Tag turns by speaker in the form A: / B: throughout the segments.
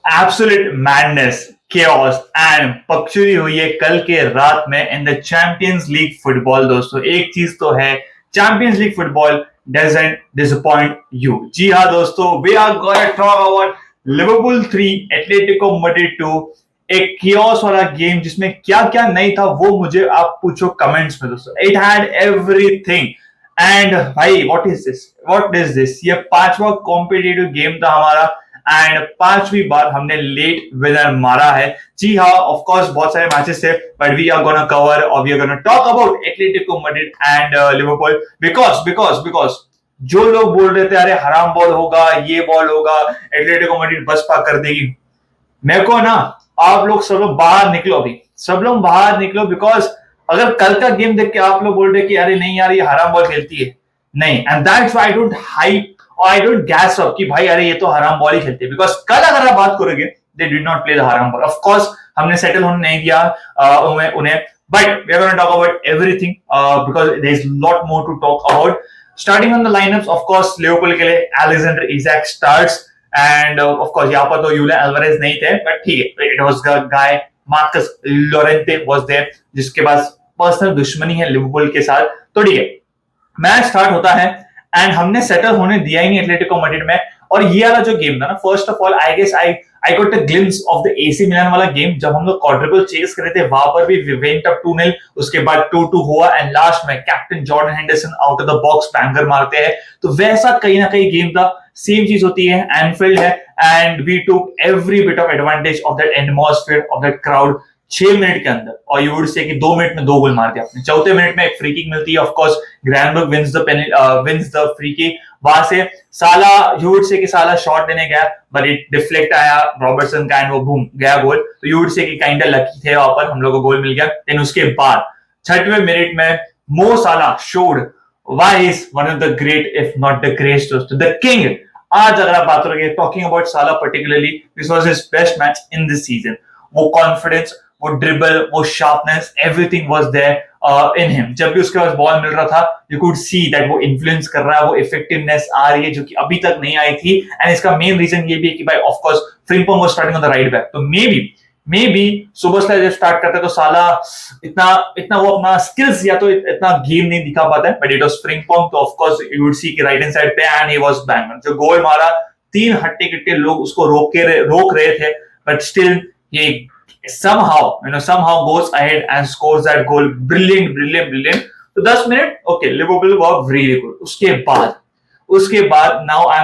A: Absolute madness, chaos and पक्चुरी हुई है कल के रात में in the Champions League football. दोस्तों एक चीज तो है, Champions League football doesn't disappoint you. जी हाँ दोस्तों, we are gonna talk about Liverpool 3 Atletico Madrid 2। एक कियोस वाला गेम जिसमें क्या क्या नहीं था वो मुझे आप पूछो कमेंट्स में दोस्तों। It had everything. एंड भाई व्हाट इज दिस, ये पांचवा कॉम्पिटिटिव गेम था हमारा एंड पांचवी बार हमने लेट विनर मारा है। जी हाँ, ऑफ कोर्स बहुत सारे मैचेस थे, but we are gonna cover और we are gonna talk about Atletico Madrid and Liverpool. Because जो लोग बोल रहे थे अरे हराम बॉल होगा, ये बॉल होगा, एटलेटिको मैड्रिड बस पा कर देगी, मेरे को ना, आप लोग सब लोग बाहर निकलो, अभी सब लोग बाहर निकलो। बिकॉज अगर कल का गेम देख के आप लोग बोल रहे कि अरे नहीं यार ये हराम बॉल खेलती है, नहीं, and that's why I don't hype और आई डोंट गैस अप कि भाई अरे ये तो हराम बॉल ही खेलती है। बिकॉज कल अगर आप बात करोगे they did not play the हराम बॉल। ऑफ कोर्स हमने सेटल होने नहीं दिया उन्हें, but we are gonna talk about everything because there is lot more to talk about. Starting on the lineups, of course Liverpool के लिए Alexander Isak starts and of course यहाँ पर तो यूलियन अल्वारेज नहीं थे, बट ठीक है, it was guy Marcos Llorente was there जिसके पास पर्सनल दुश्मनी है लिवरपूल के साथ। तो ठीक है, मैच स्टार्ट होता है एंड हमने सेटल होने दिया ही नहीं एटलेटिको मैड्रिड में। और ये वाला जो गेम था ना, first of all I guess I got a glimpse of the AC Milan वाला गेम जब हम लोग क्वाड्रुपल चेस कर रहे थे, वहां पर भी वी वेंट अप 2-0, उसके बाद 2-2 हुआ एंड लास्ट में captain Jordan Henderson out of the box banger मारते हैं। तो वैसा कहीं ना कहीं गेम था, सेम चीज होती है, एनफील्ड है and we took every bit of advantage of that atmosphere of that crowd 6 minute के अंदर। और यू वुड से कि 2 मिनट में 2 गोल मार दिया आपने। चौथे मिनट में एक फ्री किक मिलती है, of course Gravenberch wins the free kick. वहां से साला, यू वुड से कि साला शॉट देने गया बट इट डिफ्लेक्ट आया रॉबर्टसन का एंड वो बूम गया गोल। तो यू वुड से कि काइंड ऑफ लकी थे वहां पर, हम लोग को गोल मिल गया। देन उसके बाद 6वें मिनट में Mo Salah showed why is one of the great if not the greatest, the king. आज अगर आप बात करोगे talking about Salah particularly, this was his best match in this season. वो कॉन्फिडेंस, वो ड्रिबल, वो sharpness, everything was there in him. जब भी उसके पास बॉल मिल रहा था यू कुड सी दैट वो इन्फ्लुएंस कर रहा है, वो इफेक्टिवनेस आ रही है जो कि अभी तक नहीं आई थी। एंड इसका मेन रीजन ये भी है कि भाई of course Frimpong was starting on the right back. तो मे बी सुबह जब स्टार्ट करता है तो साला इतना इतना वो अपना स्किल्स या तो इतना गेम नहीं दिखा पाता है, बट इट वाज फ्रिम्पोंग। तो of course you would see कि राइट हैंड साइड पे एंड ही वाज बैंगर। जो गोल मारा, 3 हट्टे-कट्टे लोग उसको रोक रहे थे, बट स्टिल ये somehow goes ahead and scores that goal. Brilliant. तो 10 minute okay, Liverpool were really good. उसके बाद now I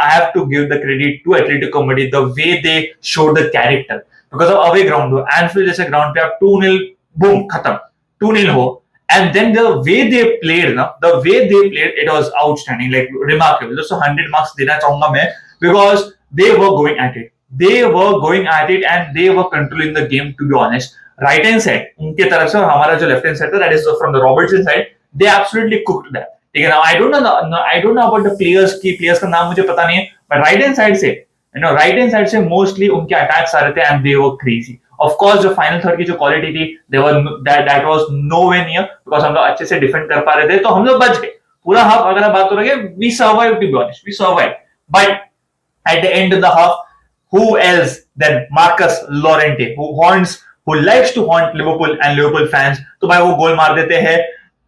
A: have to give the credit to Atletico Madrid, the way they showed the character, because of away ground हो, Enfield जैसे ground पे आप 2-0 boom खत्म, 2-0 हो, and then the way they played, it was outstanding, like remarkable. So 100 marks देना चाहूंगा मैं, because they were going at it. And they were controlling the game, to be honest. Right hand side उनके तरफ से और हमारा जो left hand side था, that is from the Robertson side, they absolutely cooked that. ठीक है ना, I don't know about the players का नाम मुझे पता नहीं है, but right hand side से मोस्टली उनके अटैक्स आ रहे थे and they were crazy. Of course जो फाइनल थर्ड की जो क्वालिटी थी, that was nowhere near, because हम लोग अच्छे से डिफेंड कर पा रहे थे, तो हम लोग बच गए पूरा हाफ। अगर आप बात करोगे, we survived, to be honest, but at the end of the half, who else than Marcus Llorente, who likes to haunt Liverpool and Liverpool fans. तो भाई वो गोल मार देते हैं,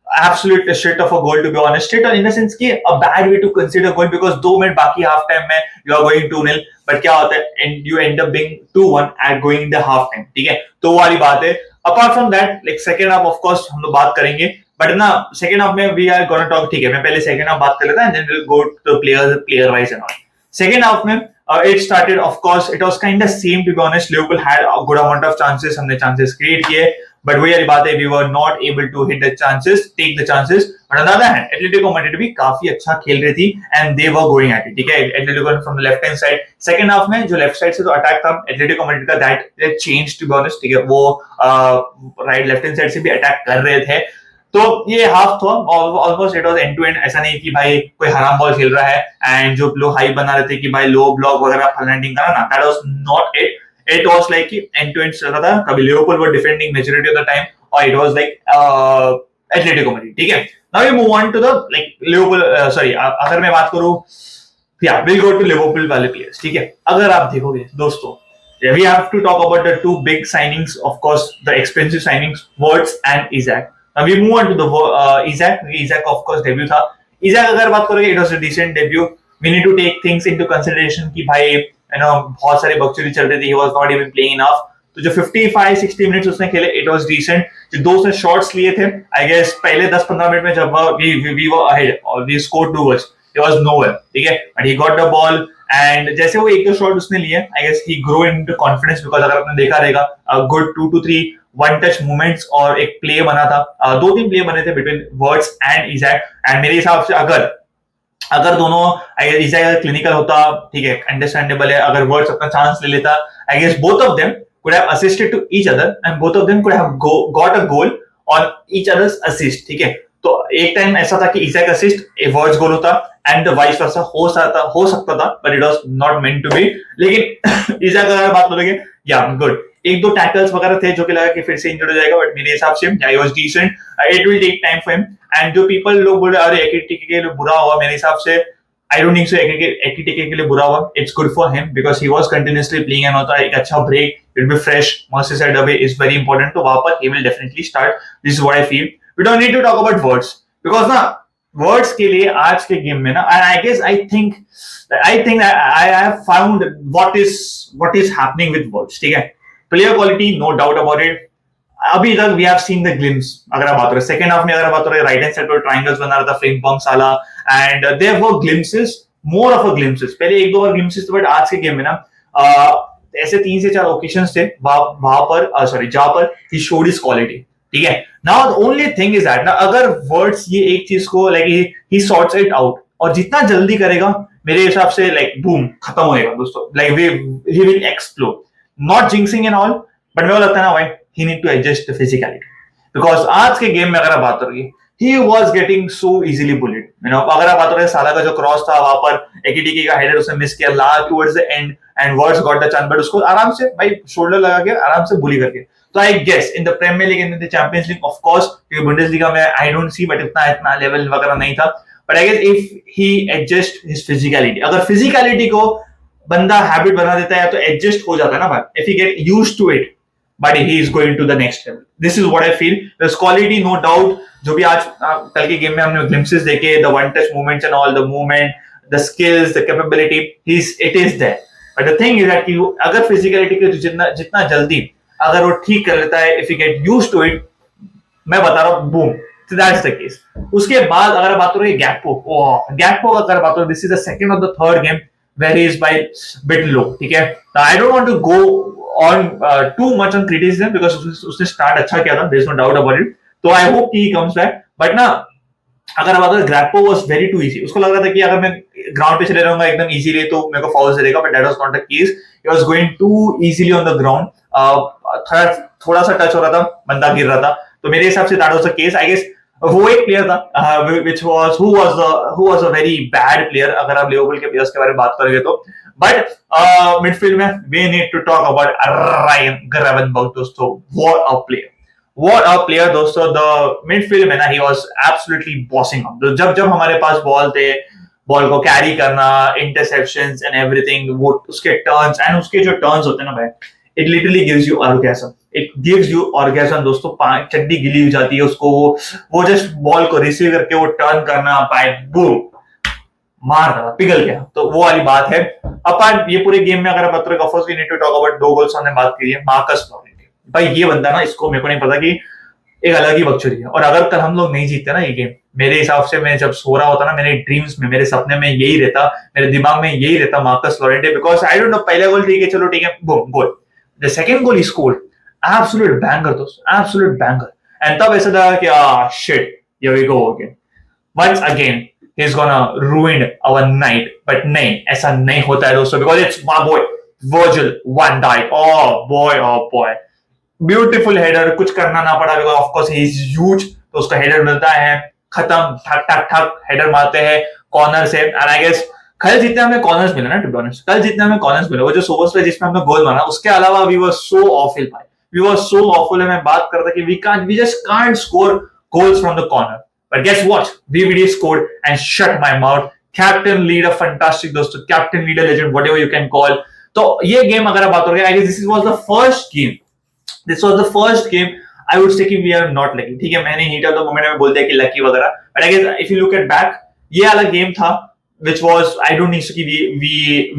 A: absolute shit of a goal, to be honest. Shit in the sense कि a bad way to consider goal, because 2 minute बाकी half time में you are going 2-0, but क्या होता है, and you end up being 2-1 at going the half time. ठीक है, तो वो वाली बात है। Apart from that, like second half, of course हम लोग बात करेंगे, बट ना सेकंड हाफ में we are gonna talk। ठीक है, मैं पहले सेकंड हाफ बात कर लेता and then we'll go to player wise and all. Second half में it started, of course it was kind of same, to be honest. Liverpool had a good amount of chances, हमने chances create किए, but वही वाली बात है, we were not able to hit the chances, take the chances. But on the other hand, Atletico Madrid भी काफी अच्छा खेल रही थी and they were going at it. ठीक है, Atletico from the left hand side, second half में जो left side से तो attack था Atletico Madrid का, that changed, to be honest. ठीक है, वो right left hand side से भी attack कर रहे थे। तो ये हाफ था almost, it was end to end. ऐसा नहीं कि भाई कोई हराम बॉल खेल रहा है एंड जो लोग हाइप बना रहे थे कि भाई लो ब्लॉक वगैरह फर्नांडिंग का ना, that was not it was like कि एंड टू एंड चल रहा था। कभी Liverpool were defending majority of the time और it was like Atletico Madrid. ठीक है, now we move on to the like Liverpool, sorry अगर मैं बात करूं या विल गो टू लिवरपूल वाले प्लेयर्स, ठीक है। अगर आप देखोगे दोस्तों, we have to talk about the two big signings, of course, the expensive signings, Wirtz and Isak. Now we move on to the Isak. Isak, of course, debut था. Isak अगर बात करोगे, it was a decent debut. We need to take things into consideration कि भाई बहुत सारी बकचोदी चल रही थी, he was not even playing enough. तो जो 55-60 मिनट्स उसने खेले, इट वाज डिसेंट। जो दो उसने शॉट्स लिए थे, आई गेस पहले 10-15 मिनट में जब वी वर अहेड और we scored 2 goals, it was nowhere, ठीक है, but he got the ball and जैसे वो एक दो शॉट उसने लिए, I guess he grow into confidence, because अगर आपने देखा रहेगा good 2 to 3 one touch movements और एक प्ले बना था, 2-3 प्ले बने थे between Wirtz and Isak. And मेरे हिसाब से अगर दोनों इजैक क्लिनिकल होता, ठीक है, अंडरस्टैंडेबल है, अगर वर्ड्स अपना चांस ले लेता, I guess both of them could have assisted to each other and both of them could have got a goal on each other's assist, ठीक है। तो एक टाइम ऐसा था कि इजैक असिस्ट वर्ड्स गोल होता एंड वाइस वर्सा हो सकता था, but it was not meant to be. लेकिन इजैक अगर बात करोगे, या गुड, एक दो टैकल्स वगैरह थे जो कि लगा कि फिर से इंजर्ड हो जाएगा, बट मेरे हिसाब से he was decent. It will take time for him. And जो पीपल लोग बोल रहे अरे एकिटिके के लिए बुरा हुआ, मेरे हिसाब से I don't think so एकिटिके के लिए बुरा हुआ। It's good for him because he was continuously playing and होता है एक अच्छा break, it will be fresh, Merseyside away is very important, तो वहां पर he will definitely start. This is what I feel. We don't need to talk about words because ना words के लिए आज के गेम में ना, and I think I have found what is happening with words, ठीक है। Player quality, no doubt about it. अभी तक we have seen the glimpse. अगर आप बात करें सेकंड हाफ में, अगर बात करें राइट हैंड साइड पर ट्रायंगल्स बना रहा था Frimpong Salah, and there were glimpses, more of a glimpses. पहले एक दो बार ग्लिम्सेस थे, बट आज के गेम में ना ऐसे 3 से 4 ओकेशंस थे वहां पर जहां पर ही शोड हिज क्वालिटी, ठीक है। Now the only thing is that ना, अगर वर्ड्स ये एक चीज को like he sorts it out, और जितना जल्दी करेगा मेरे हिसाब से लाइक बूम खत्म होएगा दोस्तों, like he will explode. Not jinxing and all, but मेरे को लगता है ना भाई he need to adjust the physicality, because आज के गेम में अगर आप बात करोगे, he was getting so easily bullied, अगर आप बात करोगे साला का जो क्रॉस था वहां पर एकिटिके का हेडर उसने मिस किया last towards the end and words got the chance, but उसको आराम से भाई शोल्डर लगा के आराम से बुली करके। तो I guess in the Premier League, in the Champions League, of course Bundesliga में आई डोंट सी, बट इतना लेवल वगैरह नहीं था, but I guess if he adjust his physicality, अगर फिजिकलिटी को बंदा हैबिट बना देता है तो एडजस्ट हो जाता है ना भाई, if he get used to it, but he is going to the next level. This is what I feel. There's quality, no doubt. जो भी आज कल के गेम में हमने glimpses देखे, the one touch movements and all, the movement, the skills, the capability, it is there. But the thing is that कि अगर physicality के जितना जल्दी अगर वो ठीक कर लेता है, if he get used to it, मैं बता रहा हूँ, boom. So that's the case. उसके बाद अगर बात करो गैक्पो का, अगर बात करो, this is the second or the third game where he is by bit low, ठीक है। I don't want to go on too much on criticism because उसने स्टार्ट अच्छा किया था, there is no doubt about it, तो I hope he comes back, but ना अगर बात करें ग्रैप्पो was very too easy, उसको लग रहा था कि अगर मैं ग्राउंड पे चले रहूंगा एकदम इजीली तो मेरे को फाउल देगा, but that was not the case. He was going too easily on the ground, थोड़ा सा टच हो रहा था, बंदा गिर रहा था, तो मेरे हिसाब से that was the case. I guess वो एक प्लेयर था who was a very bad player अगर आप लिवरपूल के प्लेयर्स के बारे में बात करेंगे तो, बट मिडफील्ड में we need to talk about Ryan Gravenberch दोस्तों। व्हाट अ प्लेयर दोस्तों, द मिडफील्ड में ना he was absolutely bossing up. जब हमारे पास बॉल थे, बॉल को कैरी करना, इंटरसेप्शंस एंड एवरीथिंग, वो उसके टर्न्स एंड उसके जो टर्न्स होते हैं ना भाई, it literally gives you orgasm, it gives you orgasm दोस्तों। चड्डी गिली हो जाती है उसको, वो जस्ट बॉल को रिसीव करके वो टर्न करना, पाए बूम मार रहा, पिघल गया, तो वो वाली बात है। अपार्ट ये पूरे गेम में अगर आप बात of course we need to talk about 2 goals हमने बात की है, मार्कस लॉरेंटे भाई, ये बंदा ना, इसको मेरे को नहीं पता कि एक अलग ही बकचोदी है, और अगर कल हम लोग नहीं जीतते ना ये गेम, मेरे हिसाब से मैं जब सो रहा होता ना, मेरे ड्रीम्स में, मेरे सपने में यही रहता, मेरे दिमाग में यही रहता Marcos Llorente, because I don't know, पहला गोल ठीक है, चलो ठीक है, boom goal, the second goal he scored, absolute banger दोस्तों, एब्सोल्यूट बैंगर, एंड तब ऐसा लगा कि shit here we go again, once again he's gonna ruin our night, but नहीं, ऐसा नहीं होता है दोस्तों, because it's my boy Virgil van Dijk, oh boy, beautiful header, कुछ करना ना पड़ा, because of course he is huge, तो उसका हेडर मिलता है, खत्म, ठक हेडर मारते हैं कॉर्नर से, and I guess कल जितने हमें कॉर्नर्स मिले ना, to be honest, कल जितने हमें कॉर्नर्स मिले, वो जो सोवर्स पे जिसमें हमने गोल मारा, उसके अलावा we were so awful भाई, we were so awful, मैं बात करता कि we just can't score goals from the corner. But guess what? VVD scored and shut my mouth. Captain lead a fantastic दोस्तों, captain lead a legend, whatever you can call. तो ये game अगर आप बात करोगे, I guess this was the first game, this was the first game I would say कि we are not lucky. ठीक है, मैंने हीट ऑफ द मोमेंट में बोल दिया कि लकी वगैरह, but I guess if you look at back, ये वाला गेम था which was I don't need to कि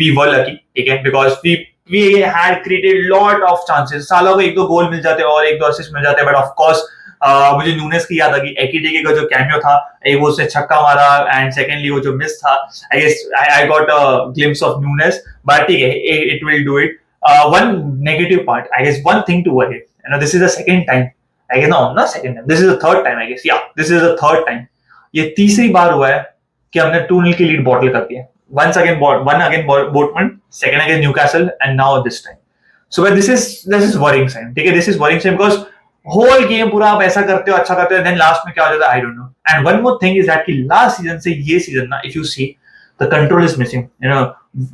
A: we were lucky, ठीक है, because we had created lot of chances, सालों को एक दो गोल मिल जाते और एक दो असिस्ट मिल जाते, but of course मुझे नूनेस की याद आ गई, एकीटेके का जो कैमियो था, एक वो उसने छक्का मारा एंड सेकेंडली वो जो मिस था, I guess I got a glimpse of Nunez, but ठीक है, it will do it. one negative part, I guess, one thing to worry, this is the second time, I guess, no, not second time, this is the third time, I guess, yeah, this is the third time, ये तीसरी बार हुआ है कि हमने 2-0 की lead bottle कर दी है। Once again, one again Dortmund, second against Newcastle, and now this time. So but this is worrying sign, ठीक है, this is worrying sign because whole game पूरा आप ऐसा करते हो, अच्छा करते हो, then last में क्या हो जाता है, I don't know. And one more thing is that कि last season से ये season ना, if you see, the control is missing,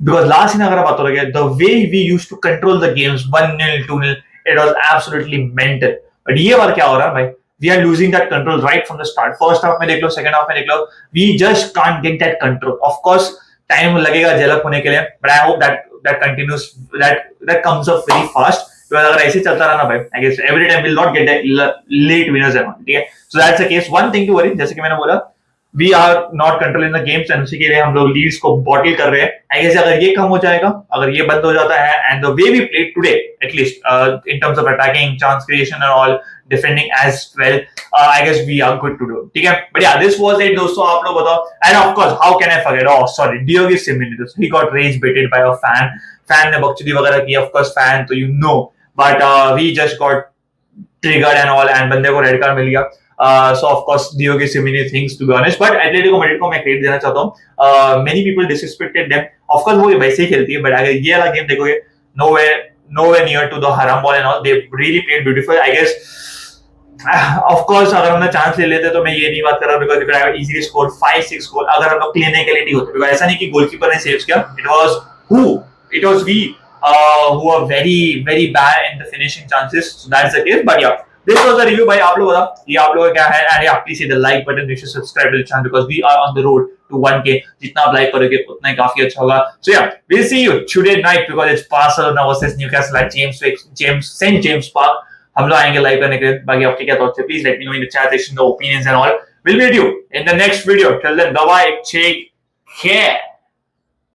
A: because last season अगर आप बात करोगे, the way we used to control the games 1-0, 2-0, it was absolutely mental. But ये बार क्या हो रहा है भाई, we are losing that control right from the start. First half में देख लो, second half में देख लो, we just can't get that control. Of course, time लगेगा डेवलप होने के लिए, but I hope that continues, that comes up very fast. Because अगर ऐसे चलता रहा ना भाई, I guess every time we'll not get that late winners and all, ठीक है? So that's the case. One thing to worry, जैसे कि मैंने बोला, we are not controlling the games and उसी के लिए हम लोग लीड्स को बॉटल कर रहे हैं। I guess अगर ये कम हो जाएगा, अगर ये बंद हो जाता है, and the way we played today, at least in terms of attacking, chance creation and all, defending as well, I guess we are good to do, ठीक है? But yeah, this was it दोस्तों, आप लोग बताओ। And of course, how can I forget? Oh sorry, Diogo Simeone, he got rage baited by a fan ने बकचोदी वगैरह की, of course fan तो you know, but we just got triggered and all, and बंदे को red card मिल गया। So of course Diogo Simeone things, to be honest, but Atletico Madrid को मैं क्रेडिट देना चाहता हूँ। Many people disrespected them, of course वो वैसे ही खेलती है, but अगर ये वाला गेम देखोगे, nowhere near to the haram ball and all, they really played beautiful, I guess। of course अगर हमने चांस ले लेते तो मैं ये नहीं बात कर रहा, because we could have easily scored 5-6 गोल अगर हम लोग क्लीन नहीं के लिए होते, because ऐसा नहीं कि गोलकीपर ने सेव किया, it was we who are very very bad in the finishing chances, so that's the case। but yeah, this was a review भाई, आप लोग बताओ ये आप लोगों का क्या है, and yeah, please hit the like button, you should subscribe to the channel because we are on the road to 1K, जितना आप लाइक करोगे उतना ही काफी अच्छा होगा। so yeah, we'll see you today night because it's Barcelona versus Newcastle at St James Park, हम लोग आएंगे लाइव करने के लिए। बाकी आपके क्या थॉट्स है, please let me know in the chat section, the opinions and all. Will meet you in the next video, till then bye bye, take care.